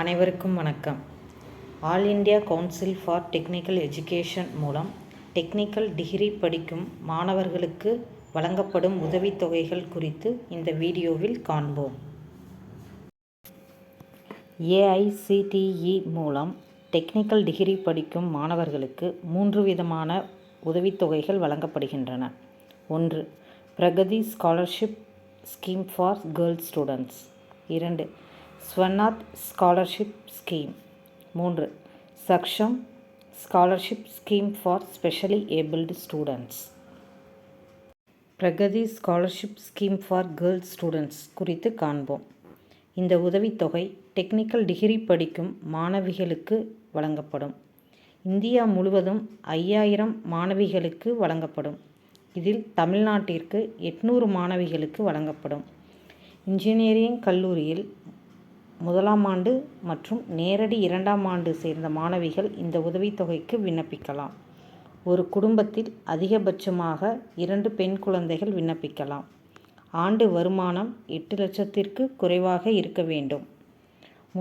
அனைவருக்கும் வணக்கம். All India council for technical education மூலம் டெக்னிக்கல் டிகிரி படிக்கும் மாணவர்களுக்கு வழங்கப்படும் உதவித்தொகைகள் குறித்து இந்த வீடியோவில் காண்போம். ஏஐசிடிஇ மூலம் டெக்னிக்கல் டிகிரி படிக்கும் மாணவர்களுக்கு 3 விதமான உதவித்தொகைகள் வழங்கப்படுகின்றன. 1. Pragati scholarship scheme for girls students. 2. Swanath scholarship scheme. 3. Saksham scholarship scheme for specially abled students. Pragati scholarship scheme for girls students குறித்து காண்போம். இந்த உதவித்தொகை டெக்னிக்கல் டிகிரி படிக்கும் மாணவிகளுக்கு வழங்கப்படும். இந்தியா முழுவதும் 5000 மாணவிகளுக்கு வழங்கப்படும். இதில் தமிழ்நாட்டிற்கு 800 மாணவிகளுக்கு வழங்கப்படும். இன்ஜினியரிங் கல்லூரியில் 1ஆம் ஆண்டு மற்றும் நேரடி 2ஆம் ஆண்டு சேர்ந்த மாணவிகள் இந்த உதவித்தொகைக்கு விண்ணப்பிக்கலாம். ஒரு குடும்பத்தில் அதிகபட்சமாக 2 பெண் குழந்தைகள் விண்ணப்பிக்கலாம். ஆண்டு வருமானம் 8 லட்சத்திற்கு குறைவாக இருக்க வேண்டும்.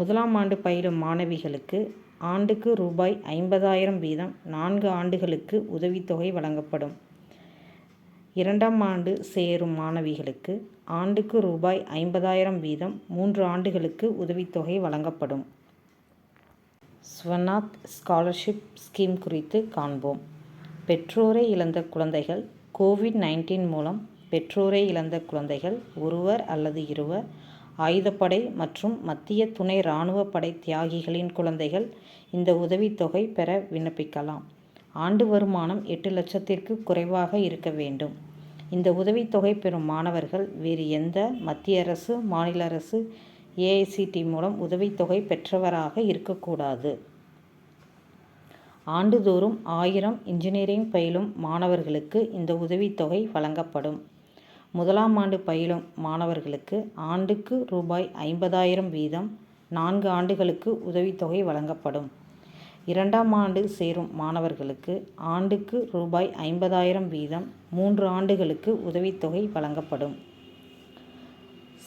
1ஆம் ஆண்டு பயிலும் மாணவிகளுக்கு ஆண்டுக்கு ரூபாய் 50,000 வீதம் 4 ஆண்டுகளுக்கு உதவித்தொகை வழங்கப்படும். 2ஆம் ஆண்டு சேரும் மாணவிகளுக்கு ஆண்டுக்கு ரூபாய் 50,000 வீதம் 3 ஆண்டுகளுக்கு உதவித்தொகை வழங்கப்படும். ஸ்வநாத் ஸ்காலர்ஷிப் ஸ்கீம் குறித்து காண்போம். பெற்றோரை இழந்த குழந்தைகள். கோவிட்-19 மூலம் பெற்றோரை இழந்த குழந்தைகள் ஒருவர் அல்லது இருவர், ஆயுதப்படை மற்றும் மத்திய துணை இராணுவ படை தியாகிகளின் குழந்தைகள் இந்த உதவித்தொகை பெற விண்ணப்பிக்கலாம். ஆண்டு வருமானம் 8 லட்சத்திற்கு குறைவாக இருக்க வேண்டும். இந்த உதவித்தொகை பெறும் மாணவர்கள் வேறு எந்த மத்திய அரசு, மாநில அரசு, ஏஐசிடி மூலம் உதவித்தொகை பெற்றவராக இருக்கக்கூடாது. ஆண்டுதோறும் 1000 இன்ஜினியரிங் பயிலும் மாணவர்களுக்கு இந்த உதவித்தொகை வழங்கப்படும். 1ஆம் ஆண்டு பயிலும் மாணவர்களுக்கு ஆண்டுக்கு ரூபாய் 50,000 வீதம் 4 ஆண்டுகளுக்கு உதவித்தொகை வழங்கப்படும். 2ஆம் ஆண்டு சேரும் மாணவர்களுக்கு ஆண்டுக்கு ரூபாய் 50,000 வீதம் 3 ஆண்டுகளுக்கு உதவித்தொகை வழங்கப்படும்.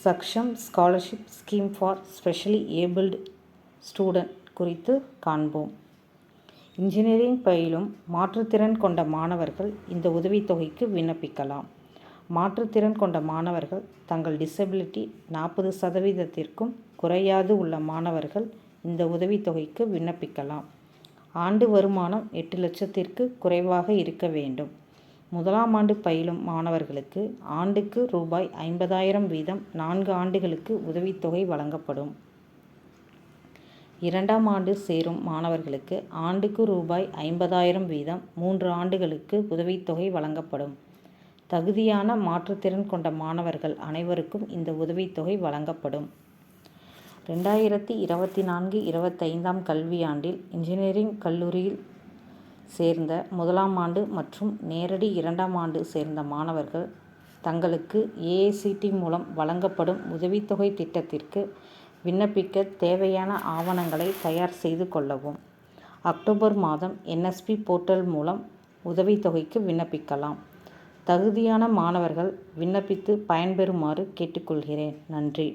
Saksham scholarship scheme for specially abled student குறித்து காண்போம். இன்ஜினியரிங் பயிலும் மாற்றுத்திறன் கொண்ட மாணவர்கள் இந்த உதவித்தொகைக்கு விண்ணப்பிக்கலாம். மாற்றுத்திறன் கொண்ட மாணவர்கள் தங்கள் டிசபிலிட்டி 40% குறையாது உள்ள மாணவர்கள் இந்த உதவித்தொகைக்கு விண்ணப்பிக்கலாம். ஆண்டு வருமானம் 8 லட்சத்திற்கு குறைவாக இருக்க வேண்டும். 1ஆம் ஆண்டு பயிலும் மாணவர்களுக்கு ஆண்டுக்கு ரூபாய் 50,000 வீதம் 4 ஆண்டுகளுக்கு உதவித்தொகை வழங்கப்படும். 2ஆம் ஆண்டு சேரும் மாணவர்களுக்கு ஆண்டுக்கு ரூபாய் 50,000 வீதம் 3 ஆண்டுகளுக்கு உதவித்தொகை வழங்கப்படும். தகுதியான மாற்றுத்திறன் கொண்ட மாணவர்கள் அனைவருக்கும் இந்த உதவித்தொகை வழங்கப்படும். 2024-25ஆம் கல்வியாண்டில் இன்ஜினியரிங் கல்லூரியில் சேர்ந்த 1ஆம் ஆண்டு மற்றும் நேரடி 2ஆம் ஆண்டு சேர்ந்த மாணவர்கள் தங்களுக்கு ஏஐசிடி மூலம் வழங்கப்படும் உதவித்தொகை திட்டத்திற்கு விண்ணப்பிக்க தேவையான ஆவணங்களை தயார் செய்து கொள்ளவும். அக்டோபர் மாதம் என்எஸ்பி போர்ட்டல் மூலம் உதவித்தொகைக்கு விண்ணப்பிக்கலாம். தகுதியான மாணவர்கள் விண்ணப்பித்து பயன்பெறுமாறு கேட்டுக்கொள்கிறேன். நன்றி.